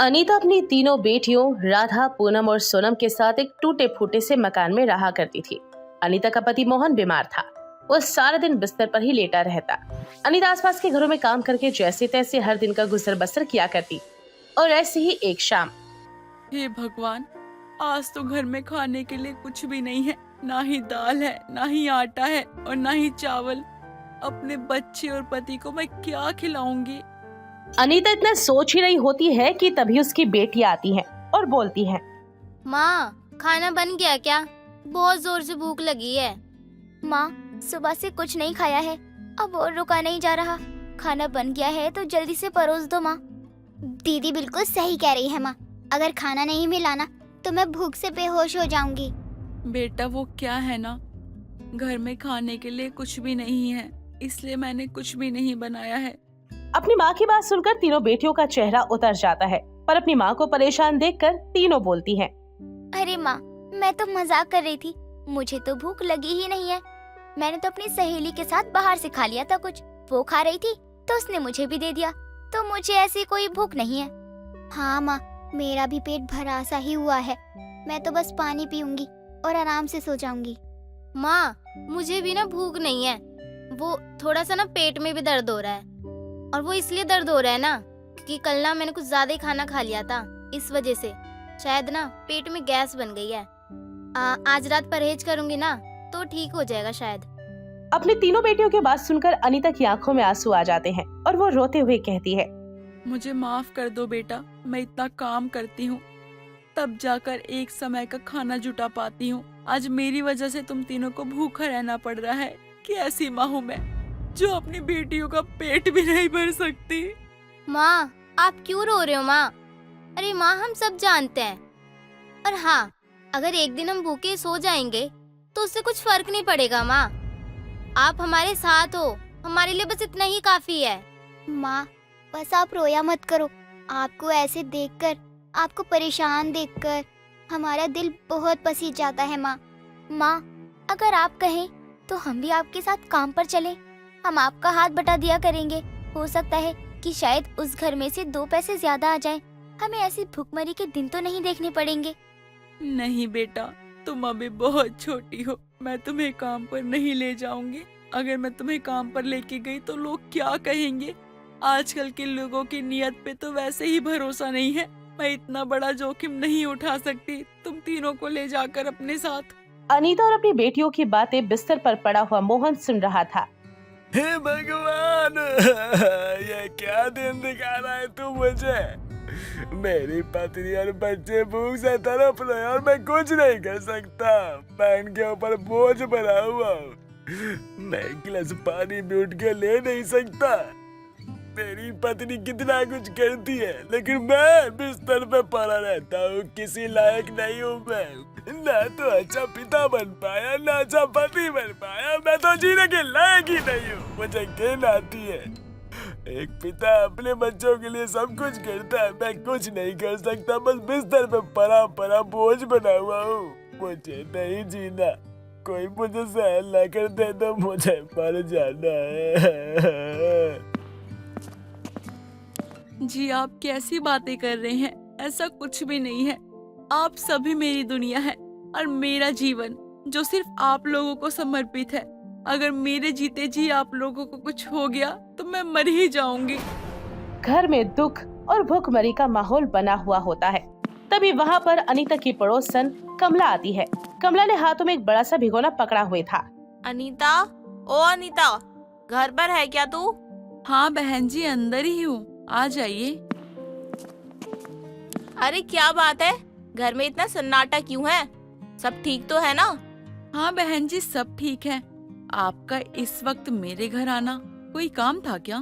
अनीता अपनी तीनों बेटियों राधा, पूनम और सोनम के साथ एक टूटे फूटे से मकान में रहा करती थी। अनीता का पति मोहन बीमार था। वो सारा दिन बिस्तर पर ही लेटा रहता। अनीता आसपास के घरों में काम करके जैसे तैसे हर दिन का गुजर बसर किया करती। और ऐसे ही एक शाम, हे भगवान, आज तो घर में खाने के लिए कुछ भी नहीं है। ना ही दाल है, ना ही आटा है और ना ही चावल। अपने बच्चे और पति को मैं क्या खिलाऊंगी। अनीता इतना सोच ही रही होती है कि तभी उसकी बेटी आती है और बोलती है, माँ, खाना बन गया क्या? बहुत जोर से भूख लगी है। माँ, सुबह से कुछ नहीं खाया है, अब और रुका नहीं जा रहा। खाना बन गया है तो जल्दी से परोस दो माँ। दीदी बिल्कुल सही कह रही है माँ, अगर खाना नहीं मिला ना तो मैं भूख से बेहोश हो जाऊंगी। बेटा, वो क्या है ना, घर में खाने के लिए कुछ भी नहीं है, इसलिए मैंने कुछ भी नहीं बनाया है। अपनी माँ की बात सुनकर तीनों बेटियों का चेहरा उतर जाता है, पर अपनी माँ को परेशान देखकर तीनों बोलती हैं, अरे माँ, मैं तो मजाक कर रही थी, मुझे तो भूख लगी ही नहीं है। मैंने तो अपनी सहेली के साथ बाहर से खा लिया था कुछ, वो खा रही थी तो उसने मुझे भी दे दिया, तो मुझे ऐसी कोई भूख नहीं है। हाँ माँ, मेरा भी पेट भरा सा ही हुआ है, मैं तो बस पानी पीऊंगी और आराम से सो जाऊंगी। माँ, मुझे भी ना भूख नहीं है, वो थोड़ा सा ना पेट में भी दर्द हो रहा है, और वो इसलिए दर्द हो रहा है ना क्योंकि कल ना मैंने कुछ ज्यादा ही खाना खा लिया था, इस वजह से शायद ना पेट में गैस बन गई है। आज रात परहेज करूंगी ना तो ठीक हो जाएगा शायद। अपनी तीनों बेटियों की बात सुनकर अनीता की आंखों में आंसू आ जाते हैं और वो रोते हुए कहती है, मुझे माफ कर दो बेटा, मैं इतना काम करती हूँ तब जाकर एक समय का खाना जुटा पाती हूँ। आज मेरी वजह से तुम तीनों को भूखा रहना पड़ रहा है। कि ऐसी माँ हूँ मैं जो अपनी बेटियों का पेट भी नहीं भर सकती। माँ, आप क्यों रो रहे हो माँ? अरे माँ, हम सब जानते हैं, और हाँ, अगर एक दिन हम भूखे सो जाएंगे तो उससे कुछ फर्क नहीं पड़ेगा माँ। आप हमारे साथ हो, हमारे लिए बस इतना ही काफी है। माँ, बस आप रोया मत करो, आपको ऐसे देखकर, आपको परेशान देखकर हमारा दिल बहुत पसीज जाता है माँ। माँ, अगर आप कहें तो हम भी आपके साथ काम पर चलें, हम आपका हाथ बटा दिया करेंगे। हो सकता है कि शायद उस घर में से 2 पैसे ज्यादा आ जाएं, हमें ऐसी भूखमरी के दिन तो नहीं देखने पड़ेंगे। नहीं बेटा, तुम अभी बहुत छोटी हो, मैं तुम्हें काम पर नहीं ले जाऊंगी। अगर मैं तुम्हें काम पर लेके गई तो लोग क्या कहेंगे। आजकल के लोगों की नियत पे तो वैसे ही भरोसा नहीं है। मैं इतना बड़ा जोखिम नहीं उठा सकती तुम तीनों को ले जाकर अपने साथ। अनीता और अपनी बेटियों की बातें बिस्तर पर पड़ा हुआ मोहन सुन रहा था। हे भगवान, ये क्या दिन दिखा रहा है तू मुझे। मेरी पत्नी और बच्चे भूख से तड़प रहे और मैं कुछ नहीं कर सकता। मैं इनके ऊपर बोझ बना हुआ हूँ। मैं एक गिलास पानी भी उठ के ले नहीं सकता। मेरी पत्नी कितना कुछ करती है, लेकिन मैं बिस्तर पे पड़ा रहता हूँ। किसी लायक नहीं हूँ मैं, ना तो अच्छा पिता बन पाया, ना अच्छा पति बन पाया। मैं तो जीने के लायक ही नहीं हूँ। मुझे घिन आती है। एक पिता अपने बच्चों के लिए सब कुछ करता है, मैं कुछ नहीं कर सकता। बस बिस्तर पे पड़ा पड़ा बोझ बना हुआ हूँ। मुझे नहीं जीना। कोई मुझे सहन न कर दे तो मुझे मर जाना है। जी, आप कैसी बातें कर रहे हैं? ऐसा कुछ भी नहीं है। आप सभी मेरी दुनिया है और मेरा जीवन जो सिर्फ आप लोगों को समर्पित है। अगर मेरे जीते जी आप लोगों को कुछ हो गया तो मैं मर ही जाऊंगी। घर में दुख और भूखमरी का माहौल बना हुआ होता है। तभी वहाँ पर अनीता की पड़ोसन कमला आती है। कमला ने हाथों में एक बड़ा सा भिगोना पकड़ा हुआ था। अनीता, ओ अनीता, घर पर है क्या तू? हाँ बहन जी, अंदर ही हूँ, आ जाइए। अरे क्या बात है, घर में इतना सन्नाटा क्यों है? सब ठीक तो है ना? हाँ बहन जी, सब ठीक है। आपका इस वक्त मेरे घर आना कोई काम था क्या?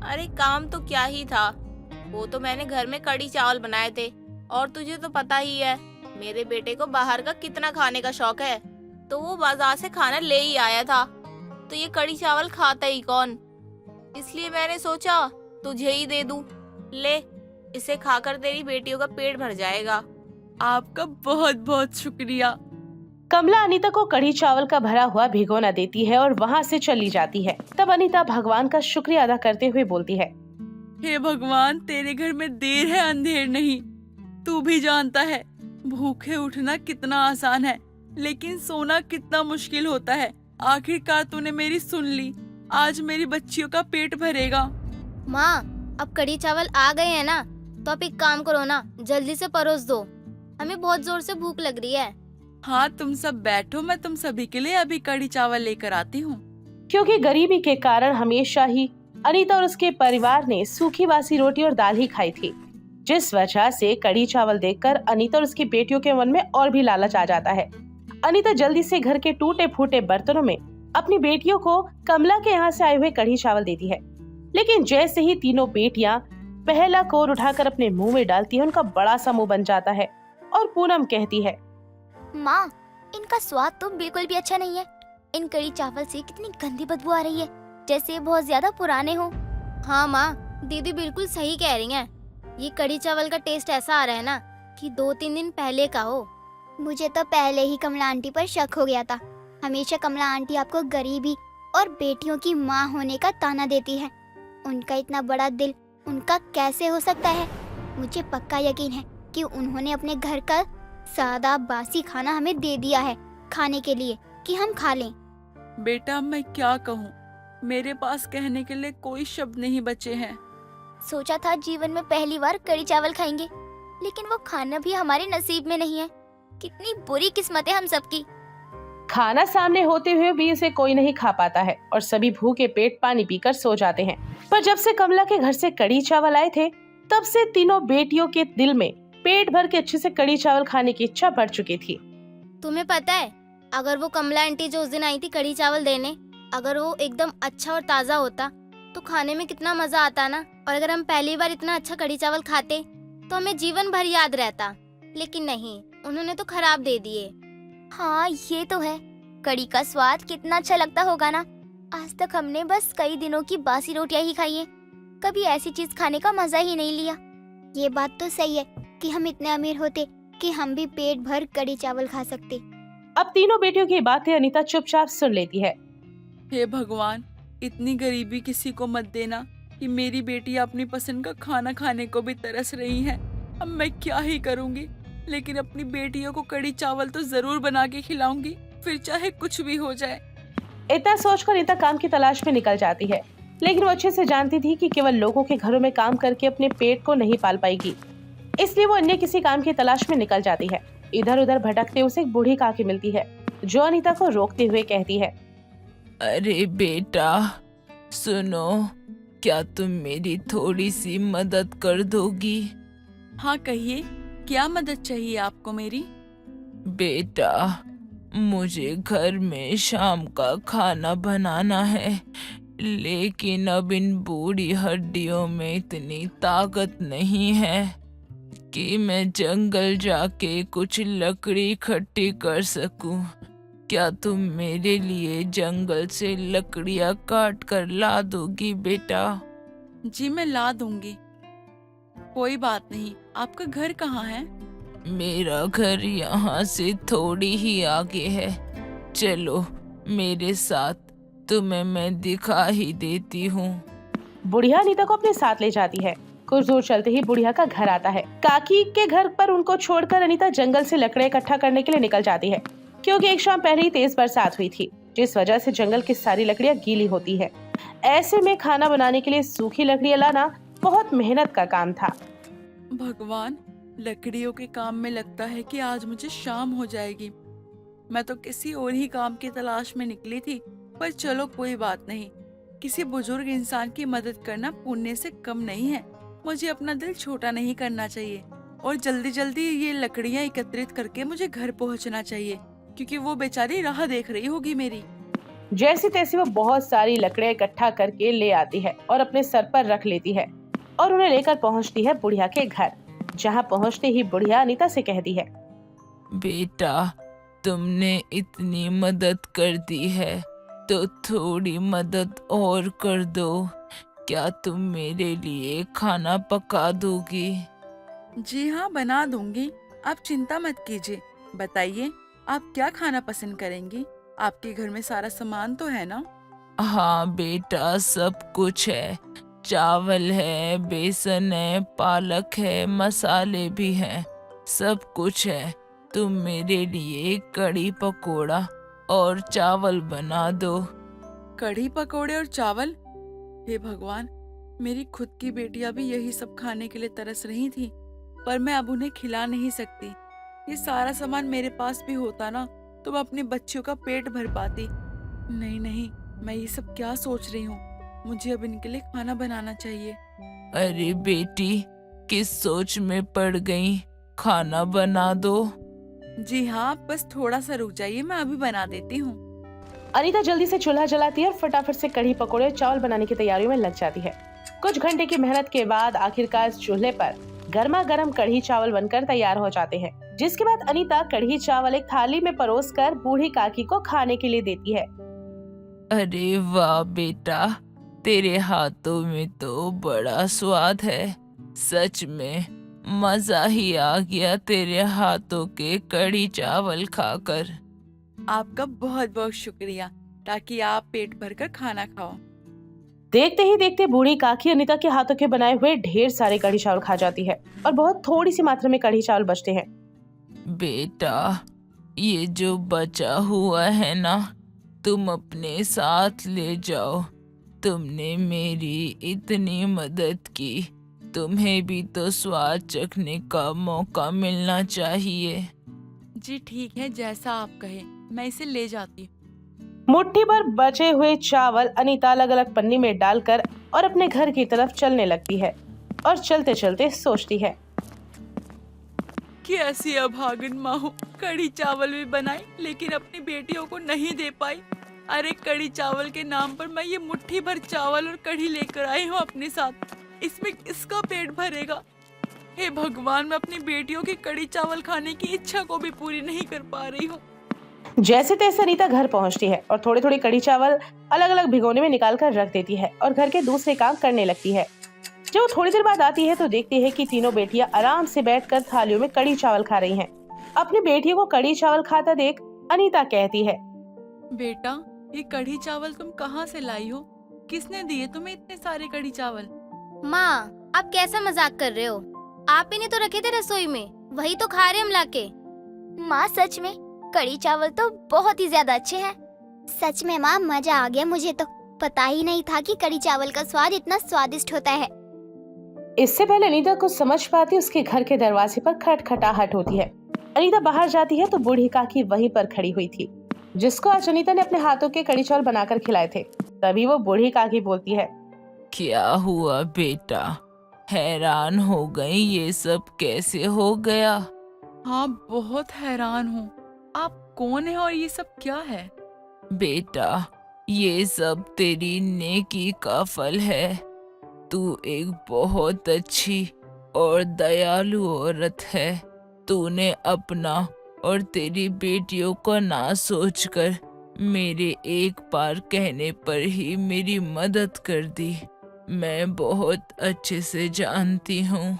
अरे काम तो क्या ही था, वो तो मैंने घर में कढ़ी चावल बनाए थे, और तुझे तो पता ही है मेरे बेटे को बाहर का कितना खाने का शौक है, तो वो बाजार से खाना ले ही आया था। तो ये कढ़ी चावल खाता ही कौन, इसलिए मैंने सोचा तुझे ही दे दूं। ले, इसे खाकर तेरी बेटियों का पेट भर जाएगा। आपका बहुत बहुत शुक्रिया। कमला अनीता को कढ़ी चावल का भरा हुआ भिगोना देती है और वहाँ से चली जाती है। तब अनीता भगवान का शुक्रिया अदा करते हुए बोलती है, हे भगवान, तेरे घर में देर है अंधेर नहीं। तू भी जानता है भूखे उठना कितना आसान है, लेकिन सोना कितना मुश्किल होता है। आखिरकार तूने मेरी सुन ली। आज मेरी बच्चियों का पेट भरेगा। माँ, अब कढ़ी चावल आ गए हैं ना, तो आप एक काम करो ना, जल्दी से परोस दो। हमें बहुत जोर से भूख लग रही है। हाँ, तुम सब बैठो, मैं तुम सभी के लिए अभी कढ़ी चावल लेकर आती हूँ। क्योंकि गरीबी के कारण हमेशा ही अनीता और उसके परिवार ने सूखी बासी रोटी और दाल ही खाई थी, जिस वजह से कढ़ी चावल देखकर अनीता और उसकी बेटियों के मन में और भी लालच आ जाता है। अनीता जल्दी से घर के टूटे फूटे बर्तनों में अपनी बेटियों को कमला के यहाँ से आए हुए कढ़ी चावल देती है, लेकिन जैसे ही तीनों बेटियां पहला कोर उठाकर अपने मुंह में डालती है, उनका बड़ा सा मुंह बन जाता है और पूनम कहती है, माँ, इनका स्वाद तो बिल्कुल भी अच्छा नहीं है। इन कढ़ी चावल से कितनी गंदी बदबू आ रही है, जैसे ये बहुत ज्यादा पुराने हो। हाँ माँ, दीदी बिल्कुल सही कह रही हैं। ये कढ़ी चावल का टेस्ट ऐसा आ रहा है ना कि 2-3 दिन पहले का हो। मुझे तो पहले ही कमला आंटी पर शक हो गया था। हमेशा कमला आंटी आपको गरीबी और बेटियों की माँ होने का ताना देती है। उनका इतना बड़ा दिल उनका कैसे हो सकता है? मुझे पक्का यकीन है कि उन्होंने अपने घर का सादा बासी खाना हमें दे दिया है खाने के लिए कि हम खा लें। बेटा, मैं क्या कहूँ, मेरे पास कहने के लिए कोई शब्द नहीं बचे हैं। सोचा था जीवन में पहली बार कढ़ी चावल खाएंगे, लेकिन वो खाना भी हमारे नसीब में नहीं है। कितनी बुरी किस्मत है हम सबकी। खाना सामने होते हुए भी उसे कोई नहीं खा पाता है और सभी भूखे पेट पानी पीकर सो जाते हैं। पर जब से कमला के घर से कढ़ी चावल आए थे, तब से तीनों बेटियों के दिल में पेट भर के अच्छे से कढ़ी चावल खाने की इच्छा बढ़ चुकी थी। तुम्हें पता है, अगर वो कमला आंटी जो उस दिन आई थी कढ़ी चावल देने, अगर वो एकदम अच्छा और ताज़ा होता तो खाने में कितना मजा आता ना। और अगर हम पहली बार इतना अच्छा कढ़ी चावल खाते तो हमें जीवन भर याद रहता। लेकिन नहीं, उन्होंने तो खराब दे दिए। हाँ, ये तो है। कढ़ी का स्वाद कितना अच्छा लगता होगा ना। आज तक हमने बस कई दिनों की बासी रोटियां ही खाई है, कभी ऐसी चीज खाने का मजा ही नहीं लिया। ये बात तो सही है कि हम इतने अमीर होते कि हम भी पेट भर कढ़ी चावल खा सकते। अब तीनों बेटियों की बातें अनीता चुपचाप सुन लेती है। हे भगवान, इतनी गरीबी किसी को मत देना कि मेरी बेटी अपनी पसंद का खाना खाने को भी तरस रही हैं। अब मैं क्या ही करूंगी, लेकिन अपनी बेटियों को कढ़ी चावल तो जरूर बना के खिलाऊंगी, फिर चाहे कुछ भी हो जाए। इतना सोचकर अनीता काम की तलाश में निकल जाती है, लेकिन वो अच्छे से जानती थी कि केवल लोगों के घरों में काम करके अपने पेट को नहीं पाल पाएगी, इसलिए वो अन्य किसी काम की तलाश में निकल जाती है। इधर उधर भटकते उसे एक बूढ़ी काकी मिलती है, जो अनीता को रोकते हुए कहती है, अरे बेटा सुनो, क्या तुम मेरी थोड़ी सी मदद कर दोगी? हाँ कहिए, क्या मदद चाहिए आपको मेरी? बेटा, मुझे घर में शाम का खाना बनाना है, लेकिन अब इन बूढ़ी हड्डियों में इतनी ताकत नहीं है कि मैं जंगल जाके कुछ लकड़ी इकट्ठी कर सकूं। क्या तुम मेरे लिए जंगल से लकड़ियां काट कर ला दोगी बेटा? जी मैं ला दूंगी, कोई बात नहीं। आपका घर कहाँ है? मेरा घर यहाँ से थोड़ी ही आगे है, चलो मेरे साथ, तुम्हें मैं दिखा ही देती हूँ। बुढ़िया अनीता को अपने साथ ले जाती है। कुछ दूर चलते ही बुढ़िया का घर आता है। काकी के घर पर उनको छोड़कर अनीता जंगल से लकड़ियां इकट्ठा करने के लिए निकल जाती है, क्योंकि एक शाम पहले ही तेज बरसात हुई थी, जिस वजह से जंगल की सारी लकड़ियां गीली होती है। ऐसे में खाना बनाने के लिए सूखी लकड़ियां लाना बहुत मेहनत का काम था। भगवान, लकड़ियों के काम में लगता है कि आज मुझे शाम हो जाएगी। मैं तो किसी और ही काम की तलाश में निकली थी, पर चलो कोई बात नहीं। किसी बुजुर्ग इंसान की मदद करना पुण्य से कम नहीं है। मुझे अपना दिल छोटा नहीं करना चाहिए और जल्दी जल्दी ये लकड़ियां एकत्रित करके मुझे घर पहुंचना चाहिए, क्योंकि वो बेचारी राह देख रही होगी मेरी। जैसी तैसी वो बहुत सारी लकड़ियां इकट्ठा करके ले आती है और अपने सर पर रख लेती है और उन्हें लेकर पहुंचती है बुढ़िया के घर। जहां पहुंचते ही बुढ़िया अनीता से कहती है, बेटा, तुमने इतनी मदद कर दी है तो थोड़ी मदद और कर दो। क्या तुम मेरे लिए खाना पका दोगी? जी हाँ, बना दूंगी, आप चिंता मत कीजिए। बताइए, आप क्या खाना पसंद करेंगी? आपके घर में सारा सामान तो है ना? हाँ बेटा, सब कुछ है, चावल है, बेसन है, पालक है, मसाले भी हैं, सब कुछ है। तुम मेरे लिए कढ़ी पकोड़ा और चावल बना दो। कढ़ी पकोड़े और चावल? हे भगवान, मेरी खुद की बेटियां भी यही सब खाने के लिए तरस रही थी, पर मैं अब उन्हें खिला नहीं सकती। ये सारा सामान मेरे पास भी होता ना, तो मैं अपने बच्चों का पेट भर पाती। नहीं नहीं, मैं ये सब क्या सोच रही हूँ। मुझे अब इनके लिए खाना बनाना चाहिए। अरे बेटी, किस सोच में पड़ गई? खाना बना दो। जी हाँ, बस थोड़ा सा रुक जाइए, मैं अभी बना देती हूँ। अनीता जल्दी से चूल्हा जलाती है और फटाफट से कढ़ी पकोड़े और चावल बनाने की तैयारियों में लग जाती है। कुछ घंटे की मेहनत के बाद आखिरकार चूल्हे पर गर्मा गर्म कढ़ी चावल बनकर तैयार हो जाते हैं, जिसके बाद अनीता कढ़ी चावल एक थाली में परोसकर बूढ़ी काकी को खाने के लिए देती है। अरे वाह बेटा, तेरे हाथों में तो बड़ा स्वाद है। सच में मजा ही आ गया तेरे हाथों के कढ़ी चावल खाकर। आपका बहुत बहुत शुक्रिया, ताकि आप पेट भरकर खाना खाओ। देखते ही देखते बूढ़ी काकी अनीता के हाथों के बनाए हुए ढेर सारे कढ़ी चावल खा जाती है और बहुत थोड़ी सी मात्रा में कढ़ी चावल बचते हैं। बेटा, ये जो बचा हुआ है ना, तुम अपने साथ ले जाओ। तुमने मेरी इतनी मदद की, तुम्हें भी तो स्वाद चखने का मौका मिलना चाहिए। जी ठीक है, जैसा आप कहे, मैं इसे ले जाती हूँ। मुट्ठी भर बचे हुए चावल अनीता अलग अलग पन्नी में डालकर और अपने घर की तरफ चलने लगती है और चलते चलते सोचती है, कैसी अभागन माँ हूँ, कढ़ी चावल भी बनाई लेकिन अपनी बेटियों को नहीं दे पाई। अरे कढ़ी चावल के नाम पर मैं ये मुट्ठी भर चावल और कढ़ी लेकर आई हूँ अपने साथ, इसमें किसका पेट भरेगा। हे भगवान, मैं अपनी बेटियों की कढ़ी चावल खाने की इच्छा को भी पूरी नहीं कर पा रही हूँ। जैसे तैसे अनीता घर पहुंचती है और थोड़े थोड़े कढ़ी चावल अलग अलग भिगोने में निकाल कर रख देती है और घर के दूसरे काम करने लगती है। जब वो थोड़ी देर बाद आती है तो देखती है कि तीनों बेटियां आराम से बैठकर थालियों में कढ़ी चावल खा रही हैं। अपनी बेटियों को कढ़ी चावल खाता देख अनीता कहती है, बेटा, ये कढ़ी चावल तुम कहाँ से लाई हो? किसने दिए तुम्हें इतने सारे कढ़ी चावल? माँ, आप कैसा मजाक कर रहे हो? आप ही ने तो रखे थे रसोई में, वही तो खा रहे हम लाके। माँ सच में कढ़ी चावल तो बहुत ही ज्यादा अच्छे हैं। सच में माँ, मजा आ गया। मुझे तो पता ही नहीं था कि कढ़ी चावल का स्वाद इतना स्वादिष्ट होता है। इससे पहले अनीता कुछ समझ पाती उसके घर के दरवाजे पर खटखटाहट होती है। अनीता बाहर जाती है तो बूढ़ी काकी वहीं पर खड़ी हुई थी, जिसको आज अनीता ने अपने हाथों के कढ़ी चावल बनाकर खिलाए थे। तभी वो बूढ़ी काकी बोलती है, क्या हुआ बेटा? हैरान हो गई, ये सब कैसे हो गया? हाँ, बहुत हैरान हूँ। आप कौन है और ये सब क्या है? बेटा, ये सब तेरी नेकी का फल है। तू एक बहुत अच्छी और दयालु औरत है। तूने अपना और तेरी बेटियों को ना सोचकर मेरे एक बार कहने पर ही मेरी मदद कर दी। मैं बहुत अच्छे से जानती हूँ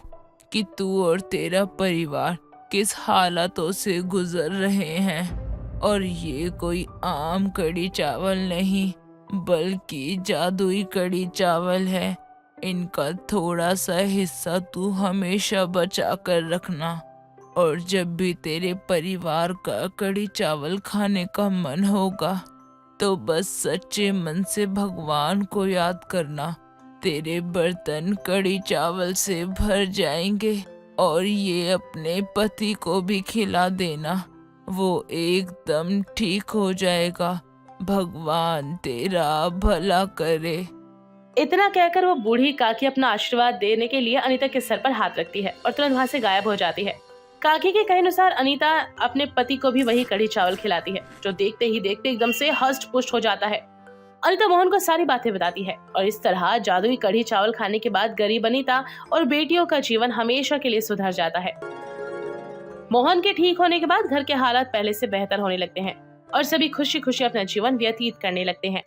कि तू और तेरा परिवार किस हालातों से गुजर रहे हैं, और ये कोई आम कढ़ी चावल नहीं बल्कि जादुई कढ़ी चावल है। इनका थोड़ा सा हिस्सा तू हमेशा बचा कर रखना, और जब भी तेरे परिवार का कढ़ी चावल खाने का मन होगा तो बस सच्चे मन से भगवान को याद करना। तेरे बर्तन कढ़ी चावल से भर जाएंगे, और ये अपने पति को भी खिला देना, वो एकदम ठीक हो जाएगा। भगवान तेरा भला करे। इतना कहकर वो बूढ़ी काकी अपना आशीर्वाद देने के लिए अनीता के सर पर हाथ रखती है और तुरंत वहाँ से गायब हो जाती है। काकी के कहे अनुसार अनीता अपने पति को भी वही कढ़ी चावल खिलाती है, जो देखते ही देखते एकदम से हष्ट पुष्ट हो जाता है। अनीता मोहन को सारी बातें बताती है और इस तरह जादुई कढ़ी चावल खाने के बाद गरीब अनीता और बेटियों का जीवन हमेशा के लिए सुधर जाता है। मोहन के ठीक होने के बाद घर के हालात पहले से बेहतर होने लगते हैं और सभी खुशी खुशी अपना जीवन व्यतीत करने लगते हैं।